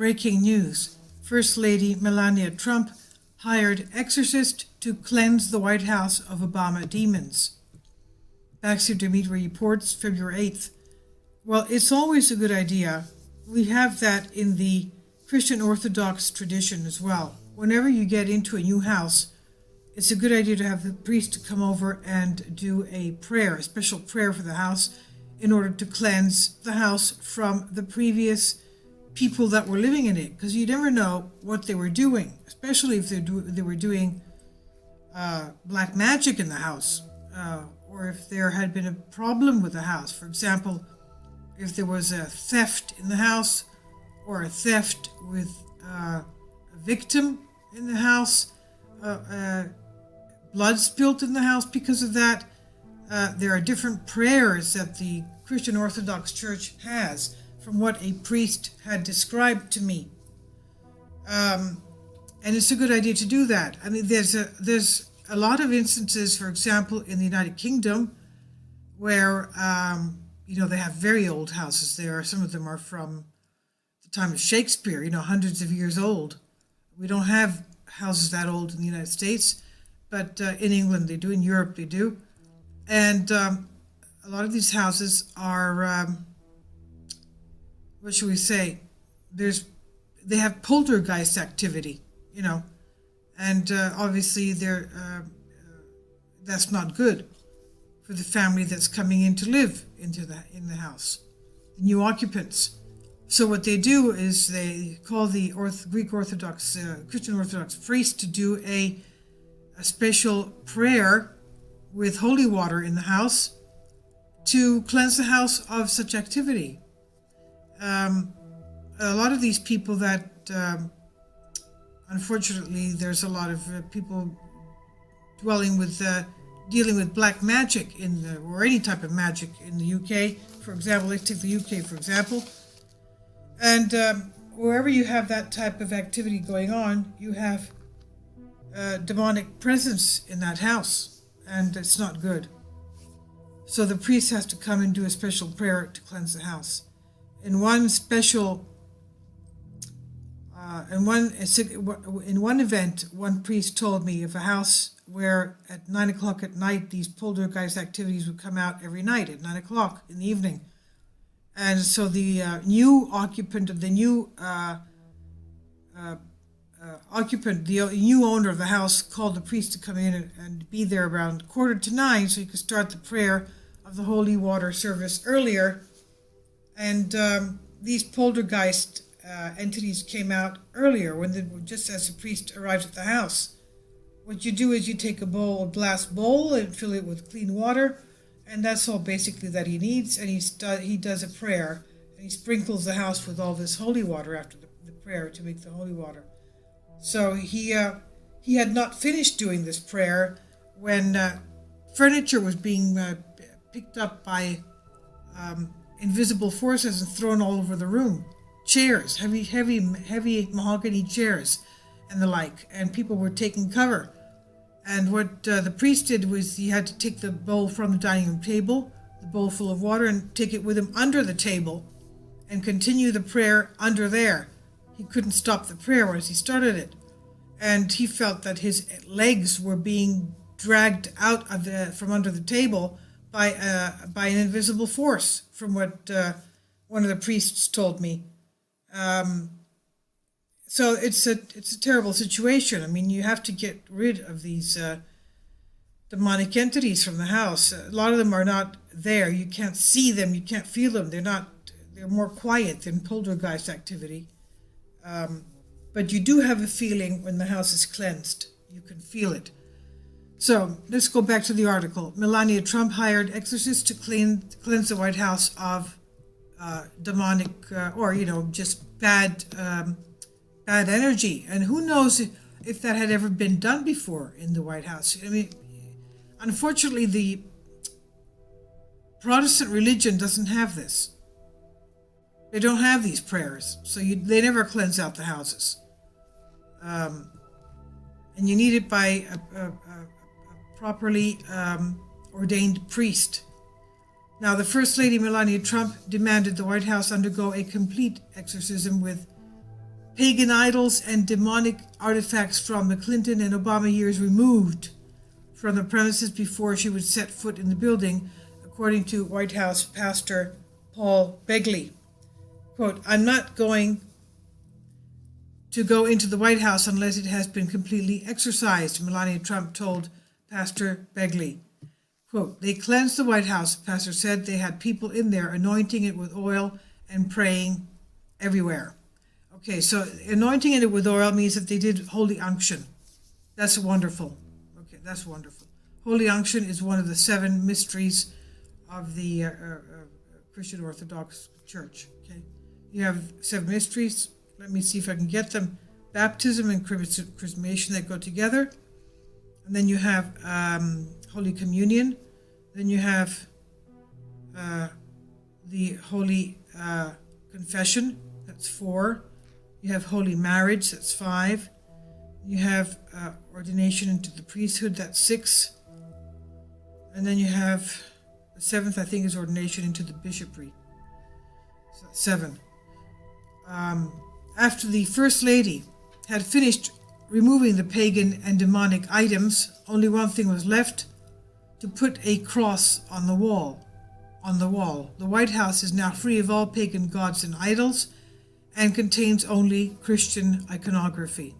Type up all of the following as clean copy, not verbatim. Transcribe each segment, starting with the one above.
Breaking news. First Lady Melania Trump hired exorcist to cleanse the White House of Obama demons. Baxter Dimitri reports February 8th. Well, it's always a good idea. We have that in the Christian Orthodox tradition as well. Whenever you get into a new house, it's a good idea to have the priest to come over and do a prayer, a special prayer for the house, in order to cleanse the house from the previous people that were living in it, because you never know what they were doing, especially if they were doing black magic in the house, or if there had been a problem with the house. For example, if there was a theft in the house, or a theft with a victim in the house, blood spilt in the house because of that. There are different prayers that the Christian Orthodox Church has, from what a priest had described to me. And it's a good idea to do that. I mean, there's a lot of instances, for example, in the United Kingdom, where, they have very old houses there. Some of them are from the time of Shakespeare, hundreds of years old. We don't have houses that old in the United States, but in England they do, in Europe they do. And a lot of these houses are, what should we say, they have poltergeist activity, and obviously that's not good for the family that's coming in to live in the house, the new occupants. So what they do is they call the Greek Orthodox, Christian Orthodox priest to do a special prayer with holy water in the house to cleanse the house of such activity. A lot of these people that, unfortunately, there's a lot of people dealing with black magic or any type of magic in the UK. For example, let's take the UK for example. And wherever you have that type of activity going on, you have demonic presence in that house, and it's not good. So the priest has to come and do a special prayer to cleanse the house. In one event, one priest told me of a house where at 9 o'clock at night, these poltergeist activities would come out every night at 9 o'clock in the evening. And so the new occupant of the new owner of the house called the priest to come in and be there around 8:45 so he could start the prayer of the holy water service earlier. And these poltergeist entities came out earlier, just as the priest arrived at the house. What you do is you take a glass bowl, and fill it with clean water, and that's all basically that he needs. And he does a prayer, and he sprinkles the house with all this holy water after the prayer to make the holy water. So he had not finished doing this prayer when furniture was being picked up by invisible forces and thrown all over the room. Chairs, heavy mahogany chairs and the like, and people were taking cover. And what the priest did was he had to take the bowl from the dining room table, the bowl full of water, and take it with him under the table and continue the prayer under there. He couldn't stop the prayer once he started it. And he felt that his legs were being dragged out from under the table by an invisible force, from what one of the priests told me. So it's a terrible situation. I mean, you have to get rid of these demonic entities from the house. A lot of them are not there. You can't see them. You can't feel them. They're more quiet than poltergeist activity. But you do have a feeling when the house is cleansed. You can feel it. So let's go back to the article. Melania Trump hired exorcists to cleanse the White House of demonic or just bad energy. And who knows if that had ever been done before in the White House. I mean, unfortunately, the Protestant religion doesn't have this. They don't have these prayers, so they never cleanse out the houses. And you need it by a properly ordained priest. Now, the First Lady Melania Trump demanded the White House undergo a complete exorcism with pagan idols and demonic artifacts from the Clinton and Obama years removed from the premises before she would set foot in the building, according to White House pastor Paul Begley. Quote, I'm not going to go into the White House unless it has been completely exorcised, Melania Trump told Pastor Begley. Quote, they cleansed the White House, the pastor said. They had people in there anointing it with oil and praying everywhere. Okay, so anointing it with oil means that they did holy unction. That's wonderful. Okay, that's wonderful. Holy unction is one of the 7 mysteries of the Christian Orthodox Church. Okay, you have 7 mysteries. Let me see if I can get them. Baptism and chrismation that go together. And then you have Holy Communion. Then you have the Holy Confession. That's 4. You have Holy Marriage. That's 5. You have ordination into the priesthood. That's 6. And then you have the 7th, I think, is ordination into the bishopry. So that's 7. After the First Lady had finished removing the pagan and demonic items, only one thing was left: to put a cross on the wall. The White House is now free of all pagan gods and idols and contains only Christian iconography.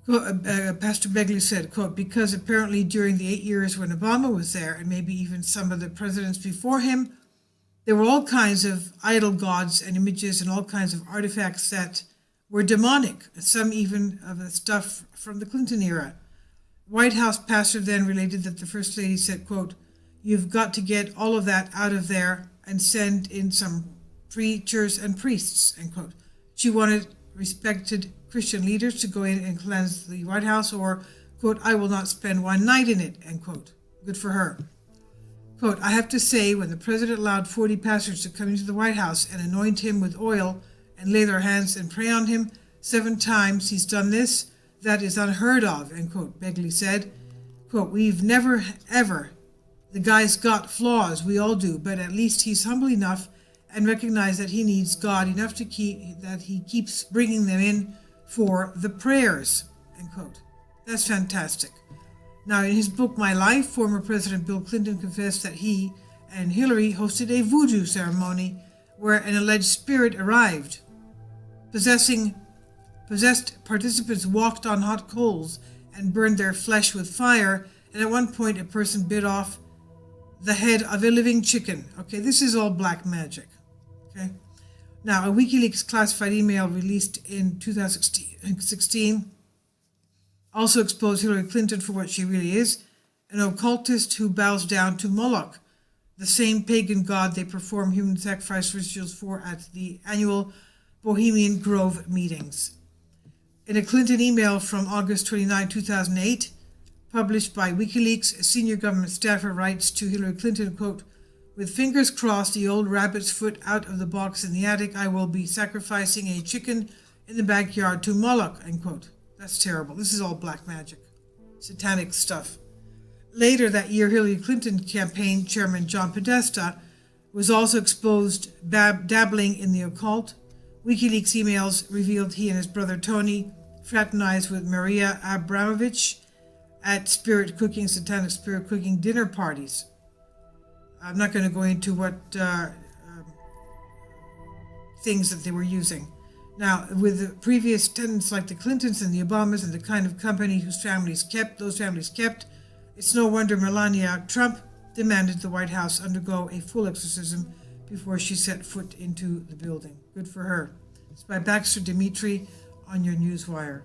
Pastor Begley said, quote, because apparently during the 8 years when Obama was there, and maybe even some of the presidents before him, there were all kinds of idol gods and images and all kinds of artifacts that were demonic, some even of the stuff from the Clinton era. White House pastor then related that the First Lady said, quote, you've got to get all of that out of there and send in some preachers and priests, end quote. She wanted respected Christian leaders to go in and cleanse the White House, or, quote, I will not spend one night in it, end quote. Good for her. Quote, I have to say, when the president allowed 40 pastors to come into the White House and anoint him with oil and lay their hands and pray on him, 7 times he's done this, that is unheard of, end quote, Begley said. Quote, we've never, ever, the guy's got flaws, we all do, but at least he's humble enough and recognized that he needs God enough to that he keeps bringing them in for the prayers, end quote. That's fantastic. Now, in his book, My Life, former President Bill Clinton confessed that he and Hillary hosted a voodoo ceremony where an alleged spirit arrived. Possessed participants walked on hot coals and burned their flesh with fire, and at one point a person bit off the head of a living chicken. Okay, this is all black magic. Okay. Now, a WikiLeaks classified email released in 2016 also exposed Hillary Clinton for what she really is, an occultist who bows down to Moloch, the same pagan god they perform human sacrifice rituals for at the annual Bohemian Grove meetings. In a Clinton email from August 29, 2008, published by WikiLeaks, a senior government staffer writes to Hillary Clinton, quote, with fingers crossed the old rabbit's foot out of the box in the attic, I will be sacrificing a chicken in the backyard to Moloch, end quote. That's terrible. This is all black magic, satanic stuff. Later that year, Hillary Clinton campaign chairman John Podesta was also exposed dabbling in the occult. WikiLeaks emails revealed he and his brother Tony fraternized with Maria Abramovich at satanic spirit cooking dinner parties. I'm not going to go into what things that they were using. Now, with the previous tenants like the Clintons and the Obamas and the kind of company those families kept, it's no wonder Melania Trump demanded the White House undergo a full exorcism before she set foot into the building. Good for her. It's by Baxter Dimitri on your Newswire.